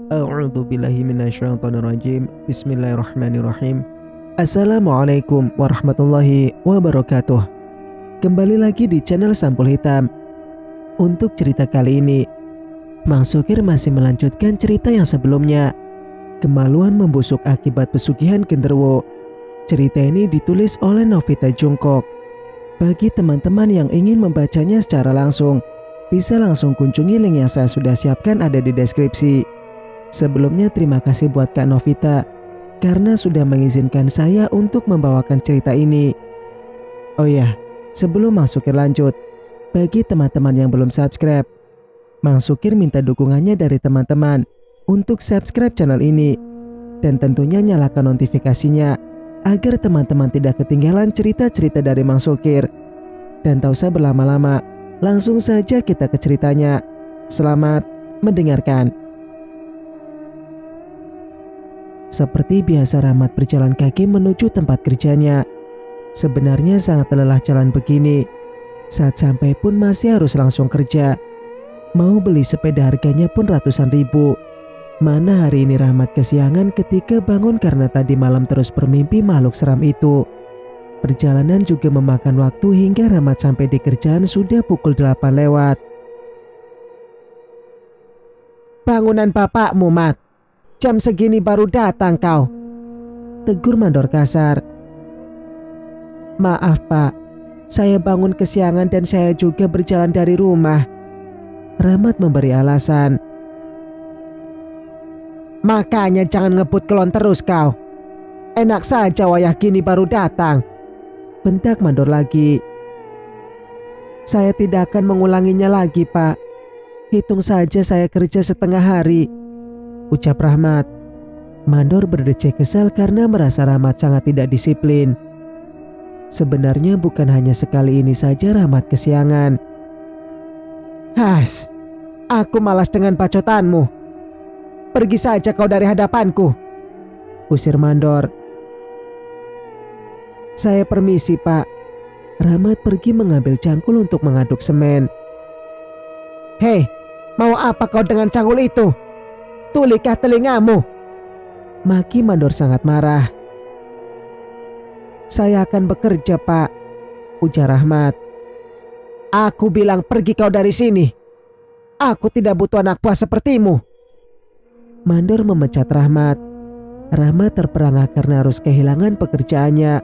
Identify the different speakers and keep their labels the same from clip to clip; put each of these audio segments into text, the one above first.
Speaker 1: A'udzu billahi minasyaitonir rajim. Bismillahirrahmanirrahim. Assalamualaikum warahmatullahi wabarakatuh. Kembali lagi di channel Sampul Hitam. Untuk cerita kali ini, Mang Sukir masih melanjutkan cerita yang sebelumnya. Kemaluan membusuk akibat pesugihan genderuwo. Cerita ini ditulis oleh Novita Jungkook. Bagi teman-teman yang ingin membacanya secara langsung, bisa langsung kunjungi link yang saya sudah siapkan ada di deskripsi. Sebelumnya terima kasih buat Kak Novita karena sudah mengizinkan saya untuk membawakan cerita ini. Oh ya, sebelum Mang Sukir lanjut, bagi teman-teman yang belum subscribe, Mang Sukir minta dukungannya dari teman-teman untuk subscribe channel ini dan tentunya nyalakan notifikasinya agar teman-teman tidak ketinggalan cerita-cerita dari Mang Sukir. Dan tak usah berlama-lama, langsung saja kita ke ceritanya. Selamat mendengarkan. Seperti biasa Rahmat berjalan kaki menuju tempat kerjanya. Sebenarnya sangat lelah jalan begini. Saat sampai pun masih harus langsung kerja. Mau beli sepeda harganya pun ratusan ribu. Mana hari ini Rahmat kesiangan ketika bangun karena tadi malam terus bermimpi makhluk seram itu. Perjalanan juga memakan waktu hingga Rahmat sampai di kerjaan sudah pukul 8 lewat. Bangunan bapakmu, Mat. Jam segini baru datang kau, tegur mandor kasar. Maaf Pak, saya bangun kesiangan dan saya juga berjalan dari rumah. Rahmat memberi alasan. Makanya jangan ngebut kelon terus kau. Enak saja wayah gini baru datang, bentak mandor lagi. Saya tidak akan mengulanginya lagi Pak. Hitung saja saya kerja setengah hari, ucap Rahmat. Mandor berdecak kesal karena merasa Rahmat sangat tidak disiplin. Sebenarnya bukan hanya sekali ini saja Rahmat kesiangan. Has, aku malas dengan bacotanmu. Pergi saja kau dari hadapanku, usir mandor. Saya permisi Pak. Rahmat pergi mengambil cangkul untuk mengaduk semen. Hei, mau apa kau dengan cangkul itu? Tulikah telingamu? Maki mandor sangat marah. Saya akan bekerja Pak, ujar Rahmat. Aku bilang pergi kau dari sini. Aku tidak butuh anak buah sepertimu. Mandor memecat Rahmat. Rahmat terperangah karena harus kehilangan pekerjaannya.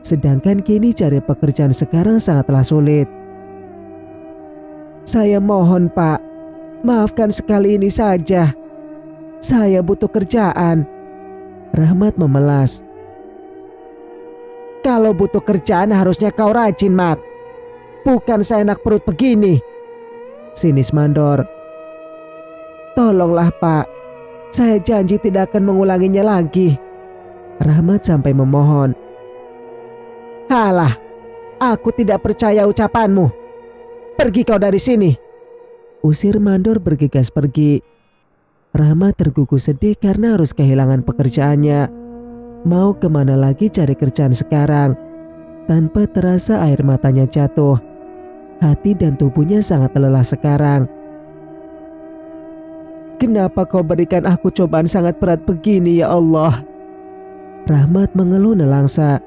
Speaker 1: Sedangkan kini cari pekerjaan sekarang sangatlah sulit. Saya mohon Pak, maafkan sekali ini saja. Saya butuh kerjaan. Rahmat memelas. Kalau butuh kerjaan harusnya kau rajin, Mat. Bukan seenak perut begini, sinis mandor. Tolonglah Pak, saya janji tidak akan mengulanginya lagi. Rahmat sampai memohon. Halah, aku tidak percaya ucapanmu. Pergi kau dari sini, usir mandor bergegas pergi. Rahmat tergugus sedih karena harus kehilangan pekerjaannya. Mau kemana lagi cari kerjaan sekarang? Tanpa terasa air matanya jatuh. Hati dan tubuhnya sangat lelah sekarang. Kenapa kau berikan aku cobaan sangat berat begini ya Allah? Rahmat mengeluh nelangsa.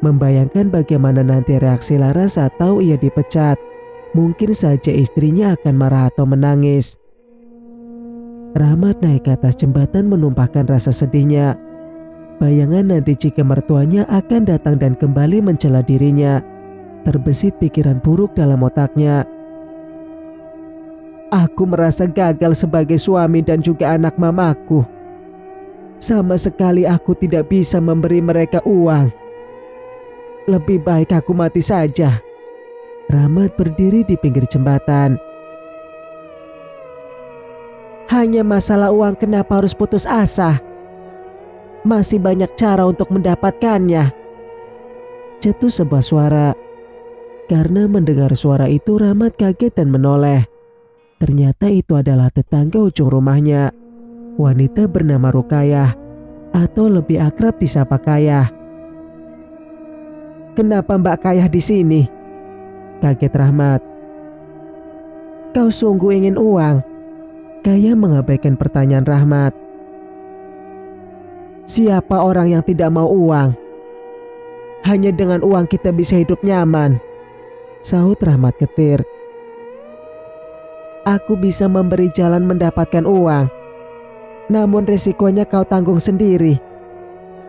Speaker 1: Membayangkan bagaimana nanti reaksi Lara saat tahu ia dipecat. Mungkin saja istrinya akan marah atau menangis. Rahmat naik ke atas jembatan menumpahkan rasa sedihnya. Bayangan nanti jika mertuanya akan datang dan kembali mencela dirinya. Terbesit pikiran buruk dalam otaknya. Aku merasa gagal sebagai suami dan juga anak mamaku. Sama sekali aku tidak bisa memberi mereka uang. Lebih baik aku mati saja. Rahmat berdiri di pinggir jembatan. Hanya masalah uang, kenapa harus putus asa? Masih banyak cara untuk mendapatkannya. Cetus sebuah suara. Karena mendengar suara itu Rahmat kaget dan menoleh. Ternyata itu adalah tetangga ujung rumahnya. Wanita bernama Rukayah, atau lebih akrab disapa Kayah. Kenapa Mbak Kayah di sini? Kaget Rahmat. Kau sungguh ingin uang? Kaya mengabaikan pertanyaan Rahmat. Siapa orang yang tidak mau uang? Hanya dengan uang kita bisa hidup nyaman, sahut Rahmat ketir. Aku bisa memberi jalan mendapatkan uang, namun resikonya kau tanggung sendiri,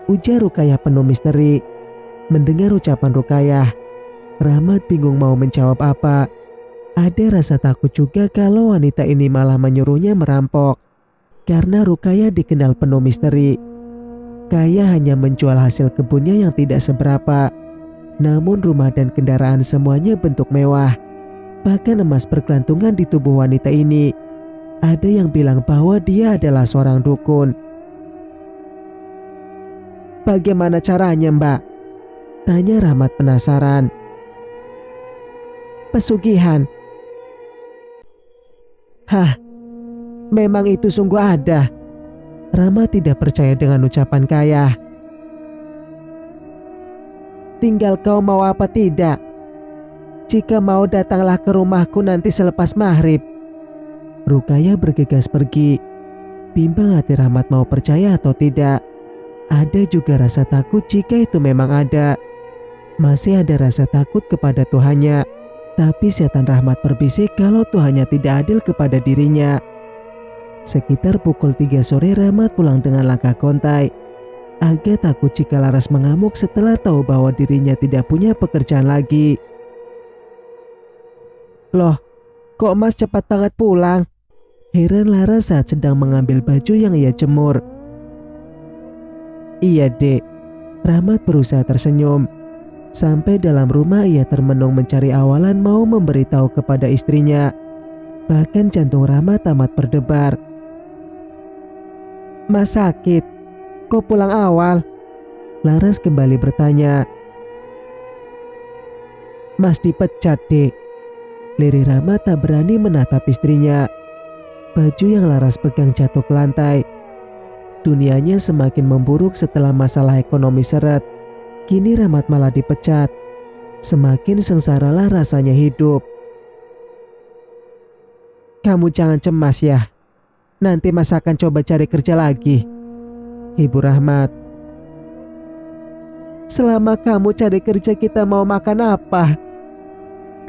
Speaker 1: ujar Rukayah penuh misteri. Mendengar ucapan Rukayah, Rahmat bingung mau menjawab apa. Ada rasa takut juga kalau wanita ini malah menyuruhnya merampok. Karena Rukayah dikenal penuh misteri. Kaya hanya menjual hasil kebunnya yang tidak seberapa. Namun rumah dan kendaraan semuanya bentuk mewah. Bahkan emas bergelantungan di tubuh wanita ini. Ada yang bilang bahwa dia adalah seorang dukun. Bagaimana caranya, Mbak? Tanya Rahmat penasaran. Pesugihan. Hah, memang itu sungguh ada. Rahmat tidak percaya dengan ucapan Kayah. Tinggal kau mau apa tidak. Jika mau datanglah ke rumahku nanti selepas maghrib. Rukayah bergegas pergi. Bimbang hati Rahmat mau percaya atau tidak. Ada juga rasa takut jika itu memang ada. Masih ada rasa takut kepada Tuhannya. Tapi setan Rahmat berbisik kalau Tuhannya tidak adil kepada dirinya. Sekitar pukul 3 sore Rahmat pulang dengan langkah kontai. Agak takut jika Laras mengamuk setelah tahu bahwa dirinya tidak punya pekerjaan lagi. Loh, kok Mas cepat banget pulang? Heran Laras saat sedang mengambil baju yang ia jemur. Iya dek, Rahmat berusaha tersenyum. Sampai dalam rumah ia termenung mencari awalan mau memberitahu kepada istrinya. Bahkan jantung Rahmat amat berdebar. Mas sakit? Kok pulang awal? Laras kembali bertanya. Mas dipecat dek. Lirik Rahmat tak berani menatap istrinya. Baju yang Laras pegang jatuh ke lantai. Dunianya semakin memburuk setelah masalah ekonomi seret. Kini Rahmat malah dipecat. Semakin sengsaralah rasanya hidup. Kamu jangan cemas ya. Nanti Mas akan coba cari kerja lagi, hibur Rahmat. Selama kamu cari kerja kita mau makan apa?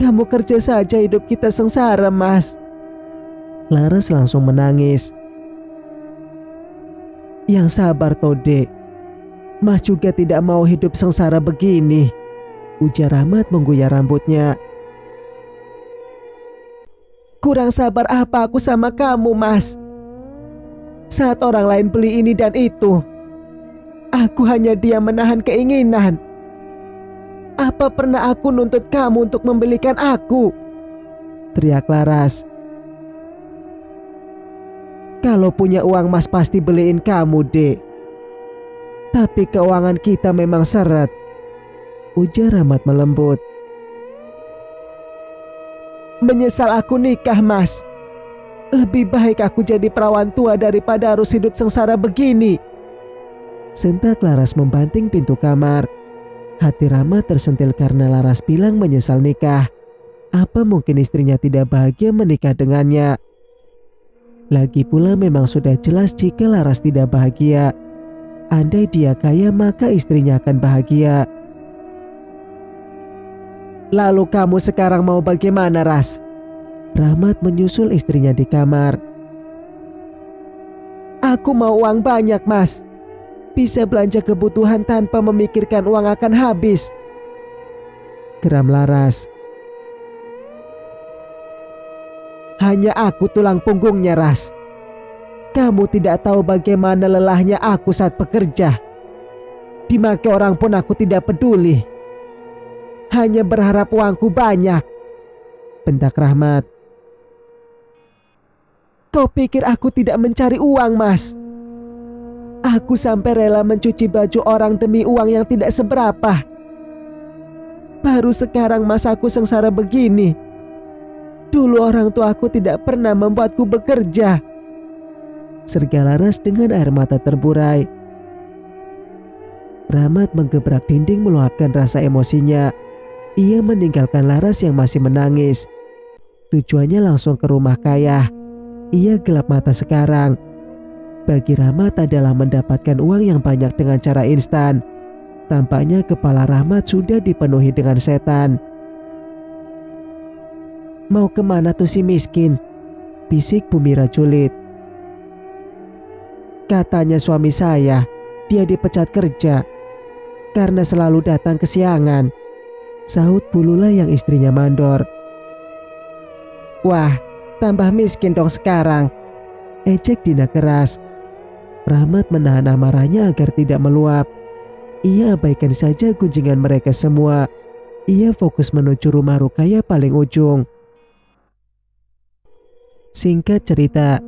Speaker 1: Kamu kerja saja hidup kita sengsara, Mas. Laras langsung menangis. Yang sabar Tode. Mas juga tidak mau hidup sengsara begini, ujar Rahmat mengguyar rambutnya. Kurang sabar apa aku sama kamu, Mas? Saat orang lain beli ini dan itu, aku hanya diam menahan keinginan. Apa pernah aku nuntut kamu untuk membelikan aku? Teriak Laras. Kalau punya uang Mas pasti beliin kamu, dek. Tapi keuangan kita memang seret, ujar Rahmat melembut. Menyesal aku nikah, Mas. Lebih baik aku jadi perawan tua daripada harus hidup sengsara begini. Sentak Laras membanting pintu kamar. Hati Rahmat tersentil karena Laras bilang menyesal nikah. Apa mungkin istrinya tidak bahagia menikah dengannya? Lagi pula memang sudah jelas jika Laras tidak bahagia. Andai dia kaya maka istrinya akan bahagia. Lalu kamu sekarang mau bagaimana, Ras? Rahmat menyusul istrinya di kamar. Aku mau uang banyak, Mas. Bisa belanja kebutuhan tanpa memikirkan uang akan habis, geram Laras. Hanya aku tulang punggungnya, Ras. Kamu tidak tahu bagaimana lelahnya aku saat bekerja. Dimaki orang pun aku tidak peduli. Hanya berharap uangku banyak, bentak Rahmat. Kau pikir aku tidak mencari uang, Mas? Aku sampai rela mencuci baju orang demi uang yang tidak seberapa. Baru sekarang Mas aku sengsara begini. Dulu orang tuaku tidak pernah membuatku bekerja, serga Laras dengan air mata terburai. Rahmat menggebrak dinding meluapkan rasa emosinya. Ia meninggalkan Laras yang masih menangis. Tujuannya langsung ke rumah Kayah. Ia gelap mata sekarang. Bagi Rahmat adalah mendapatkan uang yang banyak dengan cara instan. Tampaknya kepala Rahmat sudah dipenuhi dengan setan. "Mau kemana tuh si miskin?" bisik Bu Mira julid. "Katanya suami saya, dia dipecat kerja karena selalu datang kesiangan," sahut Bu Lula yang istrinya mandor. "Wah, tambah miskin dong sekarang," ejek Dina keras. Rahmat menahan amarahnya agar tidak meluap. Ia abaikan saja gunjingan mereka semua. Ia fokus menuju rumah Rukaya paling ujung. Singkat cerita,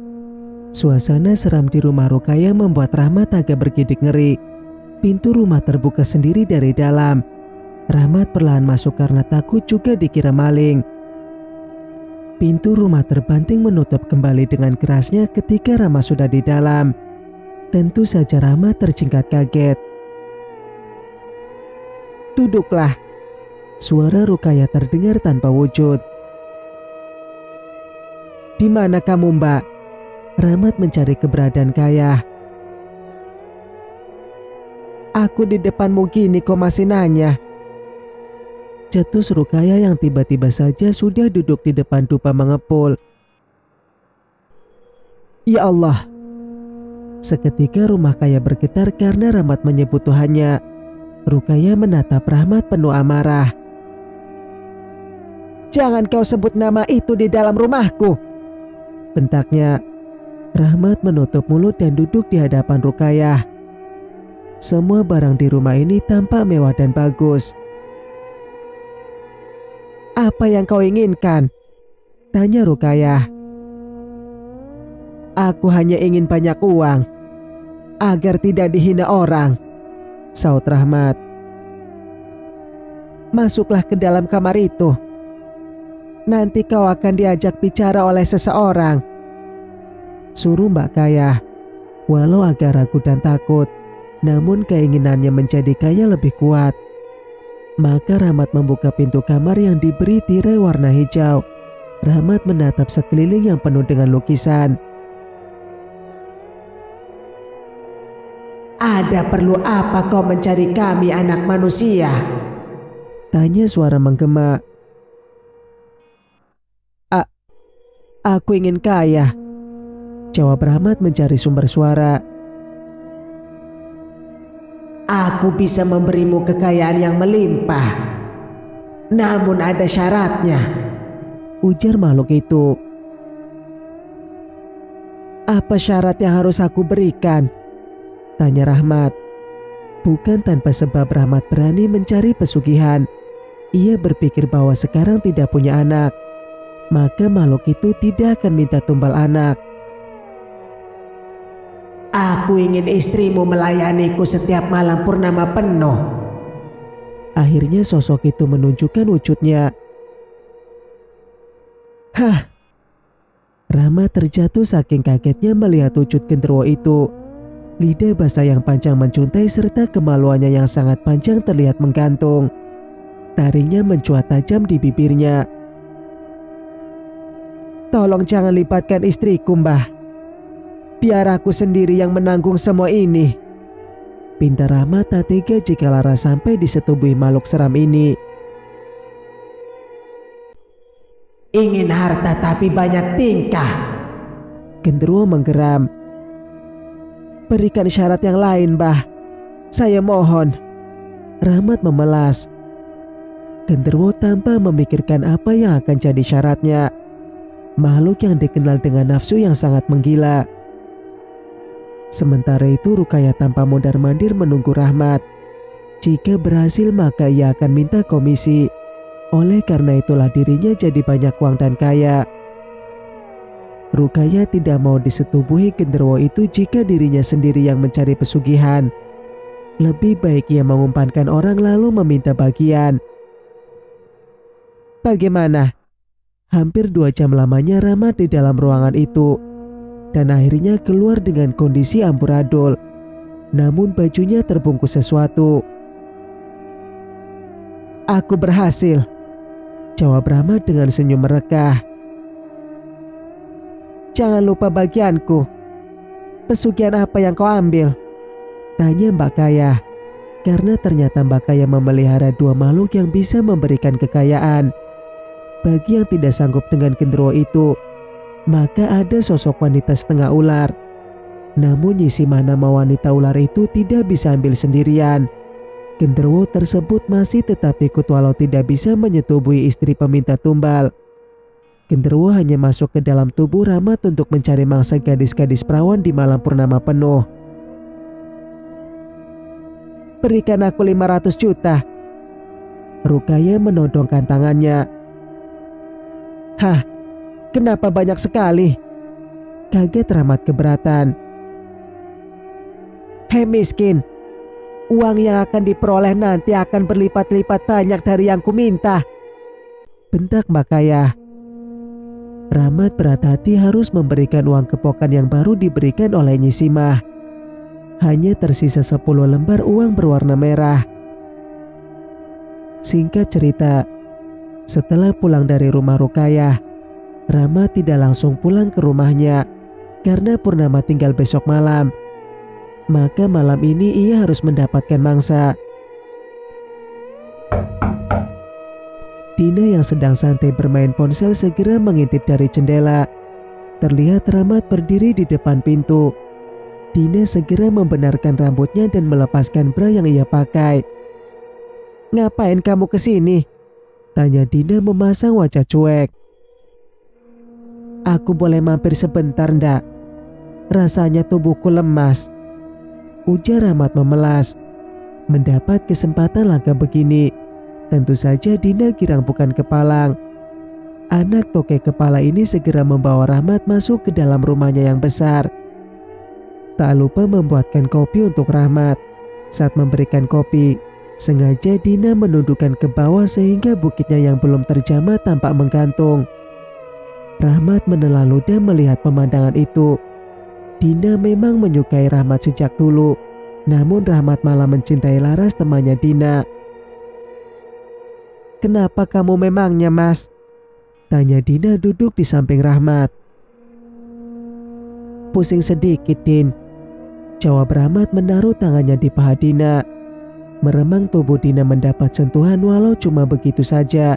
Speaker 1: suasana seram di rumah Rukaya membuat Rahmat agak bergidik ngeri. Pintu rumah terbuka sendiri dari dalam. Rahmat perlahan masuk karena takut juga dikira maling. Pintu rumah terbanting menutup kembali dengan kerasnya ketika Rama sudah di dalam. Tentu saja Rahmat terjingkat kaget. "Duduklah," suara Rukaya terdengar tanpa wujud. "Di mana kamu, Mbak?" Rahmat mencari keberadaan Kayah. "Aku di depanmu gini kok masih nanya?" Cetus Rukaya yang tiba-tiba saja sudah duduk di depan dupa mengepul. "Ya Allah!" Seketika rumah Kayah bergetar karena Rahmat menyebut Tuhannya. Rukaya menatap Rahmat penuh amarah. "Jangan kau sebut nama itu di dalam rumahku!" bentaknya. Rahmat menutup mulut dan duduk di hadapan Rukayah. Semua barang di rumah ini tampak mewah dan bagus. "Apa yang kau inginkan?" tanya Rukayah. "Aku hanya ingin banyak uang agar tidak dihina orang," sahut Rahmat. "Masuklah ke dalam kamar itu. Nanti kau akan diajak bicara oleh seseorang," suruh Mbak Kayah. Walau agak ragu dan takut, namun keinginannya menjadi kaya lebih kuat. Maka Rahmat membuka pintu kamar yang diberi tirai warna hijau. Rahmat menatap sekeliling yang penuh dengan lukisan. "Ada perlu apa kau mencari kami, anak manusia?" tanya suara menggema. Aku ingin kaya," jawab Rahmat mencari sumber suara. "Aku bisa memberimu kekayaan yang melimpah, namun ada syaratnya," ujar makhluk itu. "Apa syarat yang harus aku berikan?" tanya Rahmat. Bukan tanpa sebab Rahmat berani mencari pesugihan. Ia berpikir bahwa sekarang tidak punya anak, maka makhluk itu tidak akan minta tumbal anak. "Aku ingin istrimu melayaniku setiap malam purnama penuh." Akhirnya sosok itu menunjukkan wujudnya. "Hah!" Rahmat terjatuh saking kagetnya melihat wujud genderuwo itu. Lidah basah yang panjang mencuntai serta kemaluannya yang sangat panjang terlihat menggantung. Taringnya mencuat tajam di bibirnya. "Tolong jangan libatkan istriku, Mbah. Biar aku sendiri yang menanggung semua ini," pinta Rahmat tak tega jika Lara sampai disetubuhi makhluk seram ini. "Ingin harta tapi banyak tingkah," genderuwo menggeram. "Berikan syarat yang lain, Mbah. Saya mohon," Rahmat memelas. Genderuwo tanpa memikirkan apa yang akan jadi syaratnya. Makhluk yang dikenal dengan nafsu yang sangat menggila. Sementara itu Rukaya tanpa mondar-mandir menunggu Rahmat. Jika berhasil maka ia akan minta komisi. Oleh karena itulah dirinya jadi banyak uang dan kaya. Rukaya tidak mau disetubuhi genderuwo itu jika dirinya sendiri yang mencari pesugihan. Lebih baik ia mengumpankan orang lalu meminta bagian. Bagaimana? Hampir 2 jam lamanya Rahmat di dalam ruangan itu, dan akhirnya keluar dengan kondisi amburadul. Namun bajunya terbungkus sesuatu. "Aku berhasil," jawab Rahmat dengan senyum merekah. Jangan lupa bagianku. Pesugihan apa yang kau ambil? Tanya Mbak Kaya. Karena ternyata Mbak Kaya memelihara 2 makhluk yang bisa memberikan kekayaan. Bagi yang tidak sanggup dengan genderuwo itu, maka ada sosok wanita setengah ular. Namun Nyisimah nama wanita ular itu tidak bisa ambil sendirian. Genderuwo tersebut masih tetap ikut walau tidak bisa menyetubuhi istri peminta tumbal. Genderuwo hanya masuk ke dalam tubuh Rahmat untuk mencari mangsa gadis-gadis perawan di malam purnama penuh. Berikan aku 500 juta. Rukaya menodongkan tangannya. Hah, kenapa banyak sekali? Kaget Rahmat keberatan. Hei miskin, uang yang akan diperoleh nanti akan berlipat-lipat banyak dari yang kuminta. Bentak Mbak Kaya. Rahmat berat hati harus memberikan uang kepokan yang baru diberikan oleh Nyisimah. Hanya tersisa 10 lembar uang berwarna merah. Singkat cerita, setelah pulang dari rumah Rukaya, Rahmat tidak langsung pulang ke rumahnya karena purnama tinggal besok malam. Maka malam ini ia harus mendapatkan mangsa. Dina yang sedang santai bermain ponsel segera mengintip dari jendela. Terlihat Rahmat berdiri di depan pintu. Dina segera membenarkan rambutnya dan melepaskan bra yang ia pakai. Ngapain kamu kesini? Tanya Dina memasang wajah cuek. Aku boleh mampir sebentar ndak? Rasanya tubuhku lemas. Ujar Rahmat memelas. Mendapat kesempatan langka begini, tentu saja Dina girang bukan kepalang. Anak toke kepala ini segera membawa Rahmat masuk ke dalam rumahnya yang besar. Tak lupa membuatkan kopi untuk Rahmat. Saat memberikan kopi, sengaja Dina menundukkan ke bawah sehingga bukitnya yang belum terjamah tampak menggantung. Rahmat menelan ludah melihat pemandangan itu. Dina memang menyukai Rahmat sejak dulu, namun Rahmat malah mencintai Laras temannya Dina. Kenapa kamu memangnya, Mas? Tanya Dina duduk di samping Rahmat. Pusing sedikit, Din. Jawab Rahmat menaruh tangannya di paha Dina. Meremang tubuh Dina mendapat sentuhan walau cuma begitu saja.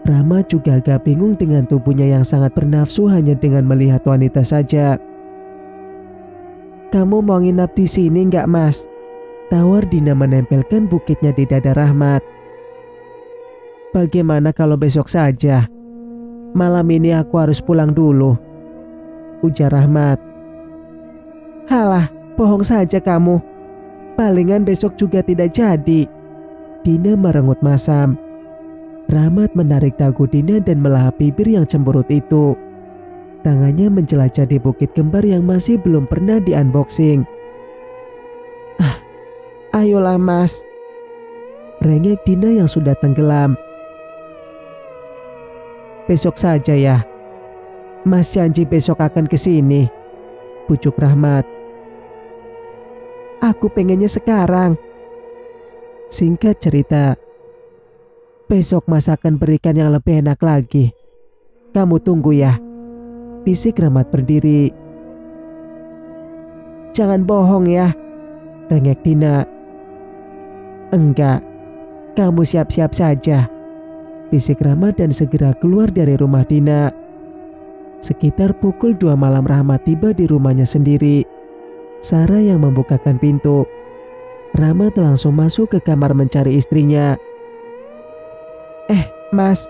Speaker 1: Rahmat juga agak bingung dengan tubuhnya yang sangat bernafsu hanya dengan melihat wanita saja. Kamu mau nginap di sini nggak, Mas? Tawar Dina menempelkan bukitnya di dada Rahmat. Bagaimana kalau besok saja? Malam ini aku harus pulang dulu, ujar Rahmat. Halah, bohong saja kamu. Palingan besok juga tidak jadi. Dina merengut masam. Rahmat menarik dagu Dina dan melahap bibir yang cemberut itu. Tangannya menjelajah di bukit kembar yang masih belum pernah di-unboxing. Ayolah, Mas. Rengek Dina yang sudah tenggelam. Besok saja ya. Mas janji besok akan kesini, pucuk Rahmat. Aku pengennya sekarang. Singkat cerita, besok Mas akan berikan yang lebih enak lagi. Kamu tunggu ya. Bisik Rahmat berdiri. Jangan bohong ya, rengek Dina. Enggak, kamu siap-siap saja, bisik Rahmat dan segera keluar dari rumah Dina. Sekitar pukul 2 malam Rahmat tiba di rumahnya sendiri. Sarah yang membukakan pintu. Rahmat langsung masuk ke kamar mencari istrinya. Mas.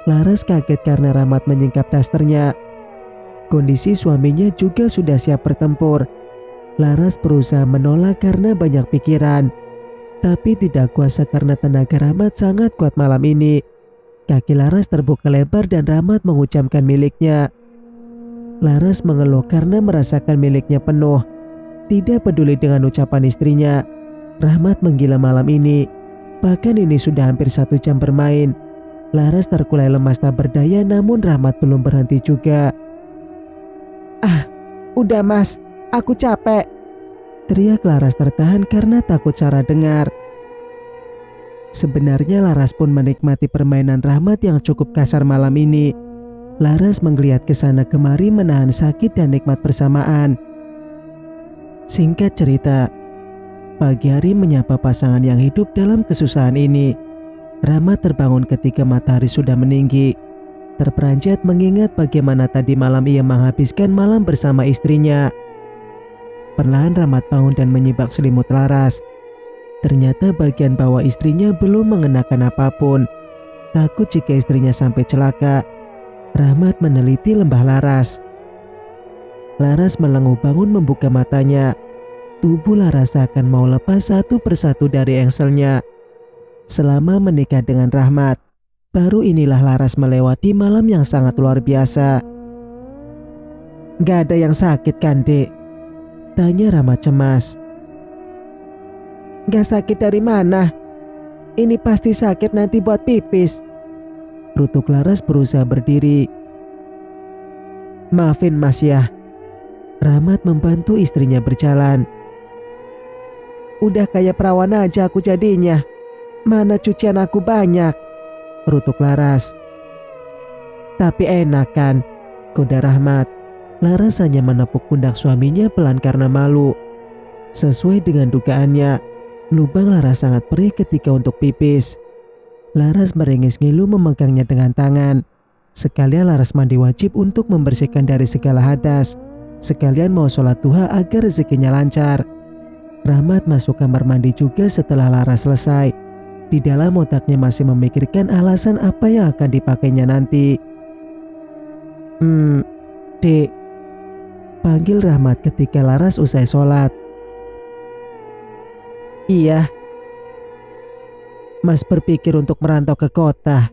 Speaker 1: Laras kaget karena Rahmat menyingkap dasternya. Kondisi suaminya juga sudah siap bertempur. Laras berusaha menolak karena banyak pikiran, tapi tidak kuasa karena tenaga Rahmat sangat kuat malam ini. Kaki Laras terbuka lebar dan Rahmat mengucapkan miliknya. Laras mengeluh karena merasakan miliknya penuh. Tidak peduli dengan ucapan istrinya, Rahmat menggila malam ini. Bahkan ini sudah hampir 1 jam bermain. Laras terkulai lemas tak berdaya, namun Rahmat belum berhenti juga. Udah Mas, aku capek, teriak Laras tertahan karena takut Sarah dengar. Sebenarnya Laras pun menikmati permainan Rahmat yang cukup kasar malam ini. Laras menggeliat ke sana kemari menahan sakit dan nikmat bersamaan. Singkat cerita, pagi hari menyapa pasangan yang hidup dalam kesusahan ini. Rahmat terbangun ketika matahari sudah meninggi. Terperanjat mengingat bagaimana tadi malam ia menghabiskan malam bersama istrinya. Perlahan Rahmat bangun dan menyibak selimut Laras. Ternyata bagian bawah istrinya belum mengenakan apapun. Takut jika istrinya sampai celaka, Rahmat meneliti lembah Laras. Laras melenguh bangun membuka matanya. Tubuh Laras akan mau lepas satu persatu dari engselnya. Selama menikah dengan Rahmat, baru inilah Laras melewati malam yang sangat luar biasa. "Gak ada yang sakit kan, Dek?" tanya Rahmat cemas. "Gak sakit dari mana? Ini pasti sakit nanti buat pipis." Rutuk Laras berusaha berdiri. "Maafin Mas ya." Rahmat membantu istrinya berjalan. "Udah kayak perawan aja aku jadinya. Mana cucian aku banyak." Rutuk Laras. "Tapi enak kan?" Koda Rahmat. Laras hanya menepuk pundak suaminya pelan karena malu. Sesuai dengan dugaannya, lubang Laras sangat perih ketika untuk pipis. Laras merengis ngilu memegangnya dengan tangan. Sekalian Laras mandi wajib untuk membersihkan dari segala hadas. Sekalian mau sholat duha agar rezekinya lancar. Rahmat masuk kamar mandi juga setelah Laras selesai. Di dalam otaknya masih memikirkan alasan apa yang akan dipakainya nanti. Dek," panggil Rahmat ketika Laras usai sholat. "Iya." "Mas berpikir untuk merantau ke kota.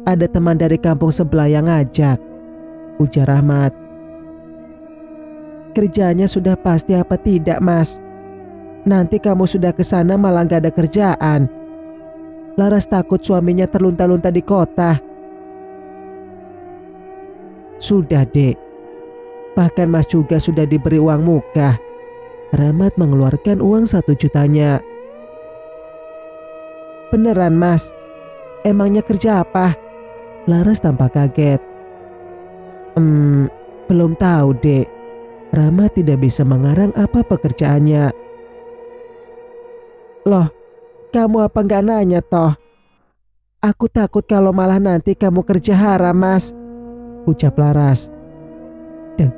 Speaker 1: Ada teman dari kampung sebelah yang ngajak," ujar Rahmat. "Kerjanya sudah pasti apa tidak, Mas? Nanti kamu sudah ke sana malah gak ada kerjaan. Laras takut suaminya terlunta-lunta di kota." "Sudah, Dek. Bahkan Mas juga sudah diberi uang muka." Rahmat mengeluarkan uang 1 jutanya. "Beneran, Mas? Emangnya kerja apa?" Laras tampak kaget. Belum tahu, Dek." Rahmat tidak bisa mengarang apa pekerjaannya. "Loh, kamu apa gak nanya toh? Aku takut kalau malah nanti kamu kerja haram, Mas," ucap Laras. Dan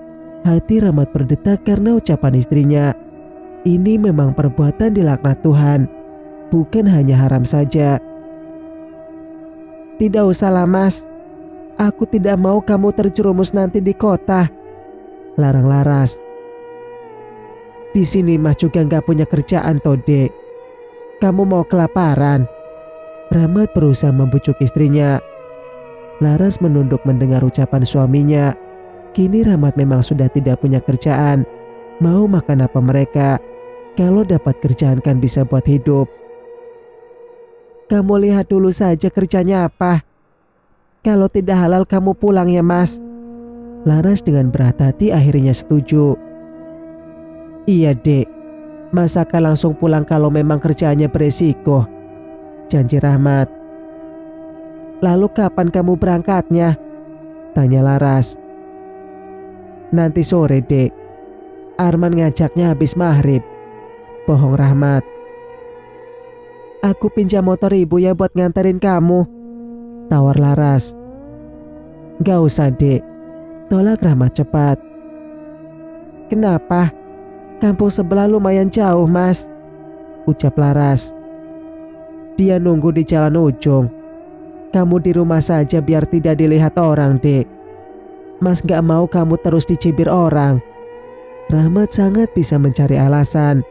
Speaker 1: hati Rahmat berdetak karena ucapan istrinya. Ini memang perbuatan dilaknat Tuhan, bukan hanya haram saja. "Tidak usahlah, Mas. Aku tidak mau kamu terjerumus nanti di kota," larang Laras. "Di sini Mas juga gak punya kerjaan toh, Dek. Kamu mau kelaparan?" Rahmat berusaha membujuk istrinya. Laras menunduk mendengar ucapan suaminya. Kini Rahmat memang sudah tidak punya kerjaan. Mau makan apa mereka? Kalau dapat kerjaan kan bisa buat hidup. "Kamu lihat dulu saja kerjanya apa. Kalau tidak halal kamu pulang ya, Mas." Laras dengan berat hati akhirnya setuju. "Iya, Dek. Masakah langsung pulang kalau memang kerjaannya beresiko?" janji Rahmat. "Lalu kapan kamu berangkatnya?" tanya Laras. "Nanti sore, Dek. Arman ngajaknya habis maghrib," bohong Rahmat. "Aku pinjam motor ibu ya buat nganterin kamu," tawar Laras. "Gak usah, Dek," tolak Rahmat cepat. "Kenapa? Kampung sebelah lumayan jauh, Mas," ucap Laras. "Dia nunggu di jalan ujung. Kamu di rumah saja biar tidak dilihat orang, Dek. Mas gak mau kamu terus dicibir orang." Rahmat sangat bisa mencari alasan.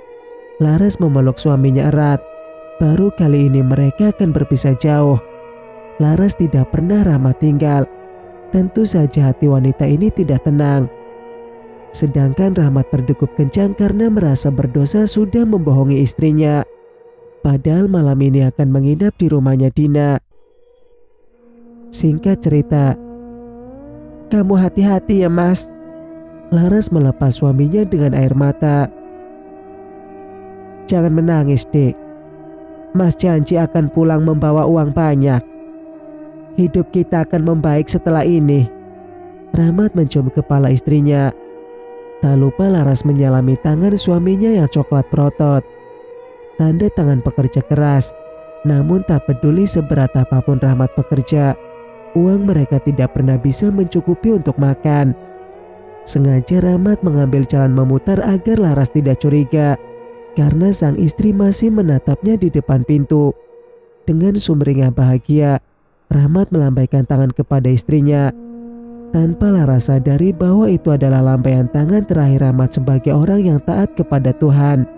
Speaker 1: Laras memeluk suaminya erat. Baru kali ini mereka akan berpisah jauh. Laras tidak pernah Rahmat tinggal. Tentu saja hati wanita ini tidak tenang. Sedangkan Rahmat berdegup kencang karena merasa berdosa sudah membohongi istrinya. Padahal malam ini akan menginap di rumahnya Dina. Singkat cerita, "Kamu hati-hati ya, Mas." Laras melepas suaminya dengan air mata. "Jangan menangis, Dek. Mas janji akan pulang membawa uang banyak." hidup kita akan membaik setelah ini. Rahmat mencium kepala istrinya. Tak lupa Laras menyalami tangan suaminya yang coklat berotot. Tanda tangan pekerja keras. Namun tak peduli seberat apapun Rahmat bekerja, uang mereka tidak pernah bisa mencukupi untuk makan. Sengaja Rahmat mengambil jalan memutar agar Laras tidak curiga, karena sang istri masih menatapnya di depan pintu. Dengan sumringah bahagia, Rahmat melambaikan tangan kepada istrinya. Tanpa Laras sadari bahwa itu adalah lambaian tangan terakhir Rahmat sebagai orang yang taat kepada Tuhan.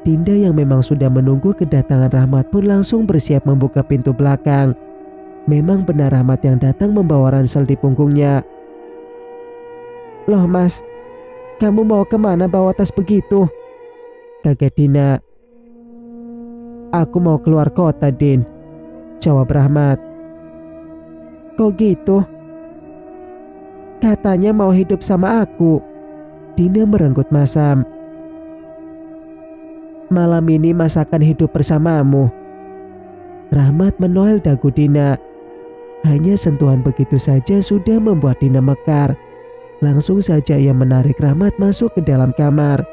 Speaker 1: Dinda yang memang sudah menunggu kedatangan Rahmat pun langsung bersiap membuka pintu belakang. Memang benar Rahmat yang datang membawa ransel di punggungnya. "Loh Mas, kamu mau kemana bawa tas begitu?" kaget Dina. "Aku mau keluar kota, Din," jawab Rahmat. "Kok gitu? Katanya mau hidup sama aku." Dina merenggut masam. "Malam ini Mas akan hidup bersamamu." Rahmat menoel dagu Dina. Hanya sentuhan begitu saja sudah membuat Dina mekar. Langsung saja ia menarik Rahmat masuk ke dalam kamar.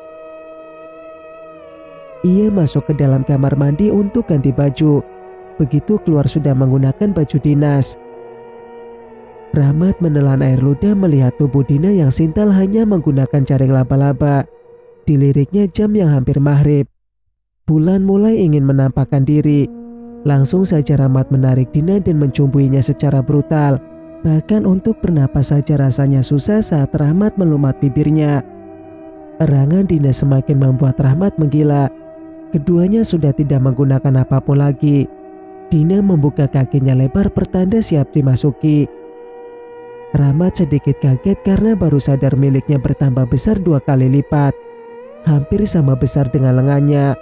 Speaker 1: Ia masuk ke dalam kamar mandi untuk ganti baju. Begitu keluar sudah menggunakan baju dinas. Rahmat menelan air ludah melihat tubuh Dina yang sintal hanya menggunakan jaring laba-laba. Diliriknya jam yang hampir maghrib. Bulan mulai ingin menampakkan diri. Langsung saja Rahmat menarik Dina dan mencumbuinya secara brutal. Bahkan untuk bernapas saja rasanya susah saat Rahmat melumat bibirnya. Erangan Dina semakin membuat Rahmat menggila. Keduanya sudah tidak menggunakan apapun lagi. Dina membuka kakinya lebar pertanda siap dimasuki. Rahmat sedikit kaget karena baru sadar miliknya bertambah besar 2 kali lipat. Hampir sama besar dengan lengannya.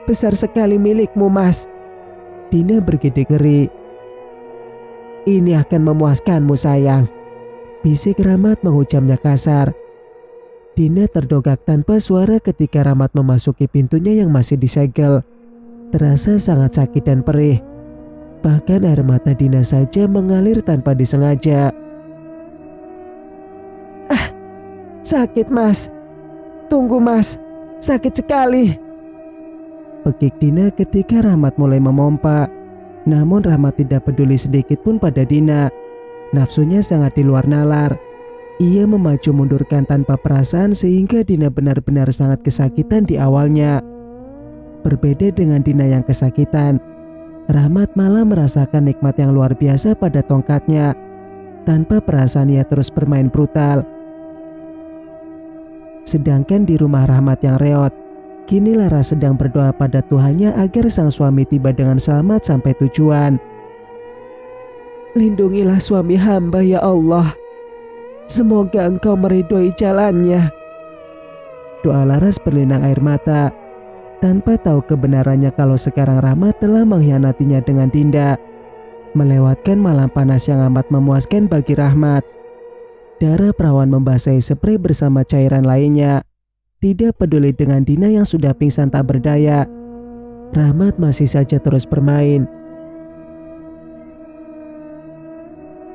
Speaker 1: "Besar sekali milikmu, Mas." Dina bergidik ngeri. "Ini akan memuaskanmu, sayang," bisik Rahmat menghujamnya kasar. Dina terdogak tanpa suara ketika Rahmat memasuki pintunya yang masih disegel. Terasa sangat sakit dan perih. Bahkan air mata Dina saja mengalir tanpa disengaja. "Sakit, Mas. Tunggu, Mas. Sakit sekali," pekik Dina ketika Rahmat mulai memompa. Namun Rahmat tidak peduli sedikit pun pada Dina. Nafsunya sangat di luar nalar. Ia memaju mundurkan tanpa perasaan sehingga Dina benar-benar sangat kesakitan di awalnya. Berbeda dengan Dina yang kesakitan, Rahmat malah merasakan nikmat yang luar biasa pada tongkatnya. Tanpa perasaan ia terus bermain brutal. Sedangkan di rumah Rahmat yang reot, kini Laras sedang berdoa pada Tuhannya agar sang suami tiba dengan selamat sampai tujuan. "Lindungilah suami hamba ya Allah. Semoga Engkau meridhoi jalannya." Doa Laras berlinang air mata. Tanpa tahu kebenarannya kalau sekarang Rahmat telah mengkhianatinya dengan Dinda. Melewatkan malam panas yang amat memuaskan bagi Rahmat. Darah perawan membasahi spray bersama cairan lainnya. Tidak peduli dengan Dina yang sudah pingsan tak berdaya, Rahmat masih saja terus bermain.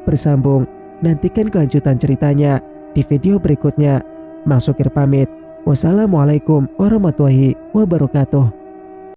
Speaker 1: Bersambung, nantikan kelanjutan ceritanya di video berikutnya. Mang Sukir pamit. Wassalamualaikum warahmatullahi wabarakatuh.